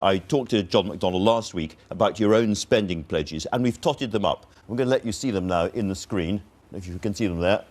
I talked to John McDonnell last week about your own spending pledges, and we've totted them up. I'm going to let you see them now in the screen, if you can see them there.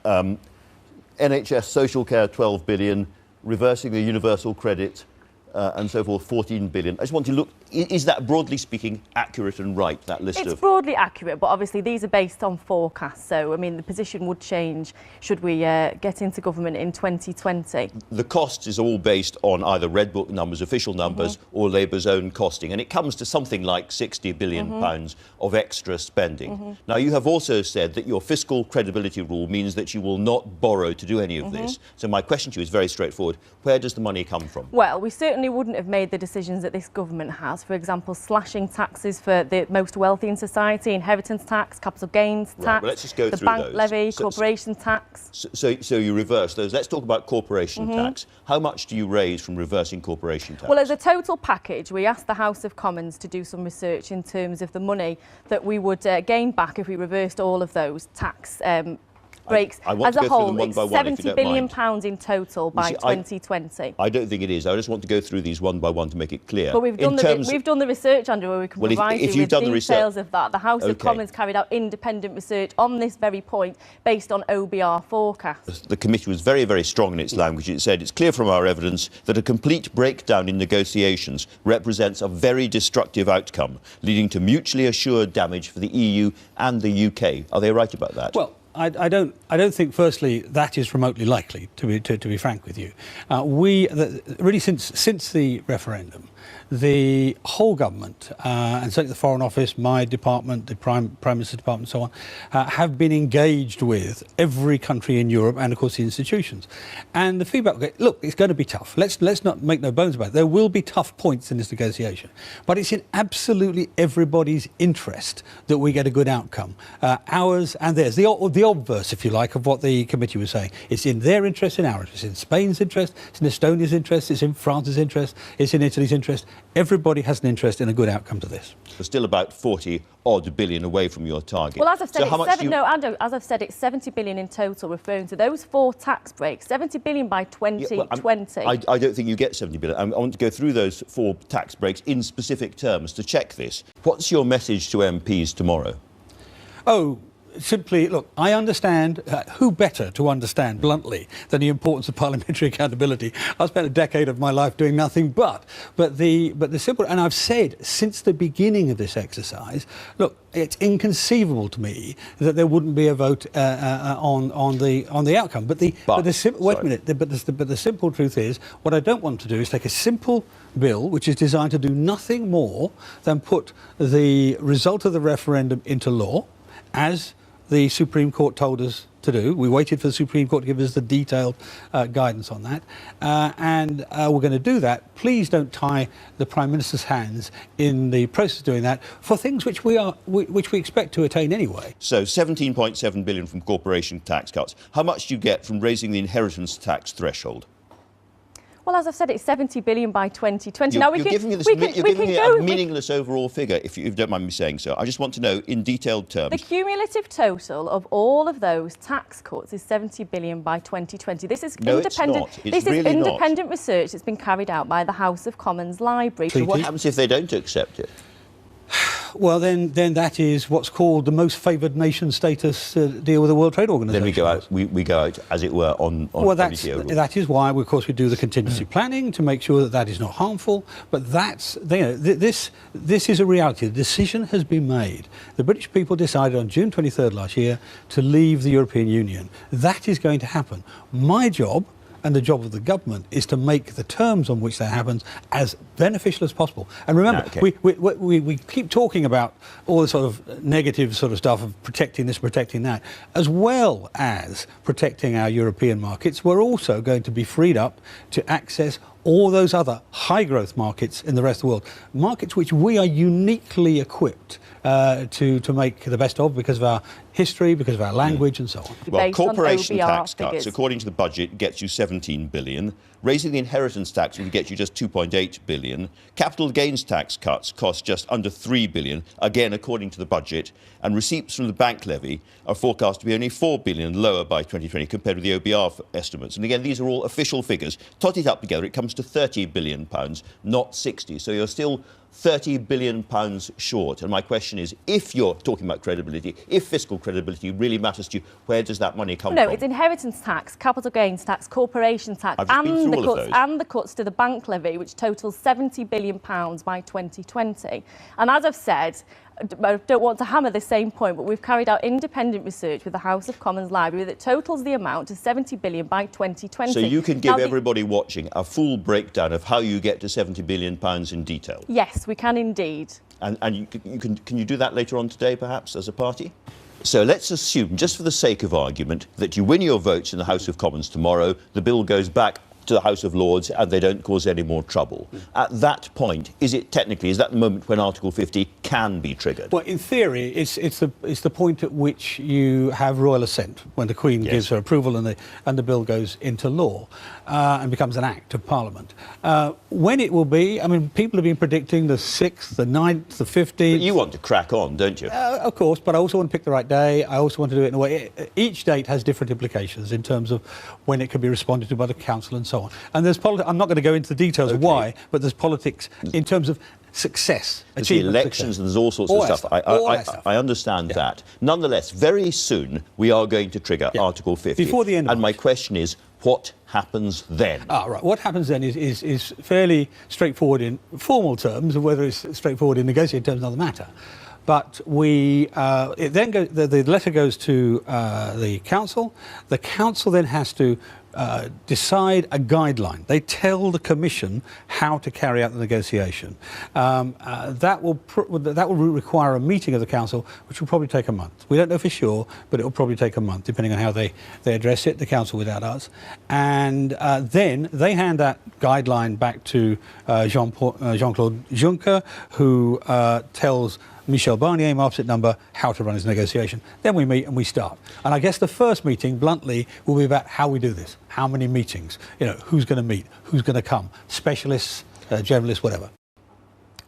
NHS social care, 12 billion, reversing the universal credit, and so forth, 14 billion. I just want to look, is that broadly speaking accurate and right, that list? It's broadly accurate, but obviously these are based on forecasts. So, I mean, the position would change should we get into government in 2020. The cost is all based on either Red Book numbers, official numbers, or Labour's own costing. And it comes to something like £60 billion pounds of extra spending. Now, you have also said that your fiscal credibility rule means that you will not borrow to do any of this. So my question to you is very straightforward. Where does the money come from? Well, we certainly wouldn't have made the decisions that this government has. For example, slashing taxes for the most wealthy in society, inheritance tax, capital gains tax, well, let's just go the through bank those. levy, corporation tax. So you reverse those. Let's talk about corporation tax. How much do you raise from reversing corporation tax? Well, as a total package, we asked the House of Commons to do some research in terms of the money that we would gain back if we reversed all of those tax breaks. As a whole, it's £70 billion in total by 2020. I don't think it is. I just want to go through these one by one to make it clear. But we've done the research, Andrew, where we can provide you with details of that. The House of Commons carried out independent research on this very point based on OBR forecasts. The committee was very, very strong in its language. It said, it's clear from our evidence that a complete breakdown in negotiations represents a very destructive outcome, leading to mutually assured damage for the EU and the UK. Are they right about that? Well, I don't think, firstly, that is remotely likely, to be frank with you. Really, since the referendum, the whole government, and certainly the Foreign Office, my department, the Prime Minister's department, and so on, have been engaged with every country in Europe and, of course, the institutions. And the feedback, look, it's going to be tough. Let's not make no bones about it. There will be tough points in this negotiation. But it's in absolutely everybody's interest that we get a good outcome. Ours and theirs. The obverse, if you like, of what the committee was saying. It's in their interest, in our interest, in Spain's interest, it's in Estonia's interest, it's in France's interest, it's in Italy's interest. Everybody has an interest in a good outcome to this. We're still about 40-odd billion away from your target. Well, as I've said, as I've said, it's 70 billion in total, referring to those 4 tax breaks. 70 billion by 2020. I don't think you get 70 billion. I want to go through those 4 tax breaks in specific terms to check this. What's your message to MPs tomorrow? Oh, simply, look, I understand, who better to understand bluntly than the importance of parliamentary accountability? I've spent a decade of my life doing nothing but the simple, and I've said since the beginning of this exercise, look, it's inconceivable to me that there wouldn't be a vote on the outcome. But the simple truth is, what I don't want to do is take a simple bill which is designed to do nothing more than put the result of the referendum into law, as the Supreme Court told us to do. We waited for the Supreme Court to give us the detailed guidance on that. And we're going to do that. Please don't tie the Prime Minister's hands in the process of doing that for things which we expect to attain anyway. So 17.7 billion from corporation tax cuts. How much do you get from raising the inheritance tax threshold? Well, as I've said, it's 70 billion by 2020. You're giving me a meaningless overall figure, if you don't mind me saying so. I just want to know, in detailed terms. The cumulative total of all of those tax cuts is 70 billion by 2020. This is independent. This is independent research that's been carried out by the House of Commons Library. So what happens if they don't accept it? Well, then that is what's called the most favoured nation status deal with the World Trade Organization. Then we go out, as it were, on that is why, of course, we do the contingency planning to make sure that is not harmful. But this is a reality. The decision has been made. The British people decided on June 23rd last year to leave the European Union. That is going to happen. My job, and the job of the government, is to make the terms on which that happens as beneficial as possible. And remember, we keep talking about all the sort of negative sort of stuff of protecting this, protecting that, as well as protecting our European markets. We're also going to be freed up to access all those other high-growth markets in the rest of the world, markets which we are uniquely equipped to make the best of because of our history, because of our language and so on. Well, corporation tax cuts, according to the budget, gets you 17 billion. Raising the inheritance tax will get you just 2.8 billion. Capital gains tax cuts cost just under 3 billion, again, according to the budget. And receipts from the bank levy are forecast to be only 4 billion lower by 2020 compared with the OBR estimates. And again, these are all official figures. Tot it up together, it comes to 30 billion pounds, not 60. So you're still £30 billion short. And my question is, if you're talking about credibility, if fiscal credibility really matters to you, where does that money come from? No, it's inheritance tax, capital gains tax, corporation tax, and the cuts to the bank levy, which totals £70 billion by 2020. And as I've said, I don't want to hammer the same point, but we've carried out independent research with the House of Commons Library that totals the amount to £70 billion by 2020. So you can give everybody watching a full breakdown of how you get to £70 billion in detail? Yes, we can indeed. And can you do that later on today, perhaps, as a party? So let's assume, just for the sake of argument, that you win your votes in the House of Commons tomorrow, the bill goes back to the House of Lords and they don't cause any more trouble. At that point, is that the moment when Article 50 can be triggered? Well, in theory, it's the point at which you have royal assent, when the Queen gives her approval and the bill goes into law and becomes an act of Parliament. When it will be, I mean, people have been predicting the 6th, the 9th, the 15th. But you want to crack on, don't you? Of course, but I also want to pick the right day. I also want to do it in a way. Each date has different implications in terms of when it can be responded to by the Council and so on. And there's politics. I'm not going to go into the details of why, but there's politics in terms of success, there's the elections, and there's all sorts of stuff. I understand that. Nonetheless, very soon we are going to trigger Article 50. Before the end of And my question is, what happens then? Right. What happens then is fairly straightforward in formal terms, and whether it's straightforward in negotiated terms is another matter. But it then goes, the letter goes to the Council. The Council then has to decide a guideline. They tell the Commission how to carry out the negotiation. That will require a meeting of the Council, which will probably take a month. We don't know for sure, but it will probably take a month, depending on how they address it, the Council without us. And then they hand that guideline back to Jean-Claude Juncker, who tells Michel Barnier, my opposite number, how to run his negotiation. Then we meet and we start. And I guess the first meeting, bluntly, will be about how we do this. How many meetings? You know, who's going to meet? Who's going to come? Specialists, generalists, whatever.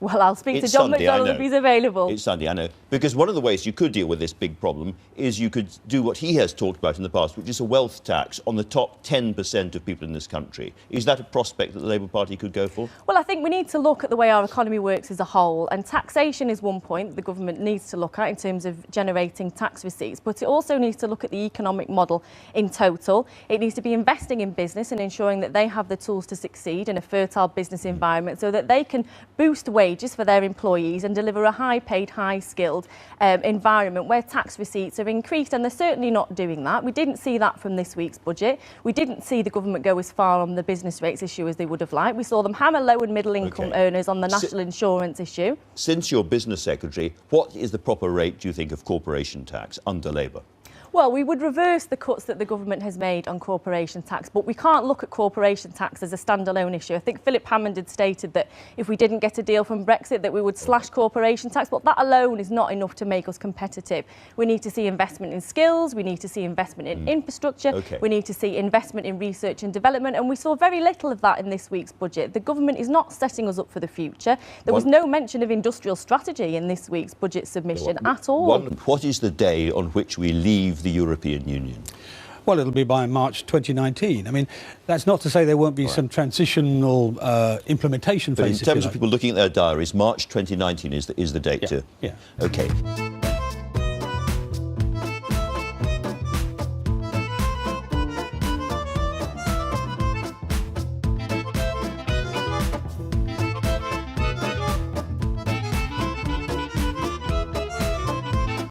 Well, I'll speak to John McDonnell if he's available. It's Sunday, I know. Because one of the ways you could deal with this big problem is you could do what he has talked about in the past, which is a wealth tax on the top 10% of people in this country. Is that a prospect that the Labour Party could go for? Well, I think we need to look at the way our economy works as a whole, and taxation is one point the government needs to look at in terms of generating tax receipts, but it also needs to look at the economic model in total. It needs to be investing in business and ensuring that they have the tools to succeed in a fertile business environment so that they can boost wages for their employees and deliver a high-paid, high-skilled environment where tax receipts are increased, and they're certainly not doing that. We didn't see that from this week's budget. We didn't see the government go as far on the business rates issue as they would have liked. We saw them hammer low and middle income earners on the national insurance issue. Since you're business secretary, what is the proper rate, do you think, of corporation tax under Labour? Well, we would reverse the cuts that the government has made on corporation tax, but we can't look at corporation tax as a standalone issue. I think Philip Hammond had stated that if we didn't get a deal from Brexit, that we would slash corporation tax, but that alone is not enough to make us competitive. We need to see investment in skills, we need to see investment in infrastructure, we need to see investment in research and development, and we saw very little of that in this week's budget. The government is not setting us up for the future. There was no mention of industrial strategy in this week's budget submission at all. What is the day on which we leave the European Union? Well, it'll be by March 2019. I mean, that's not to say there won't be some transitional implementation phase. But in terms of people looking at their diaries, March 2019 is the date to... Yeah. OK.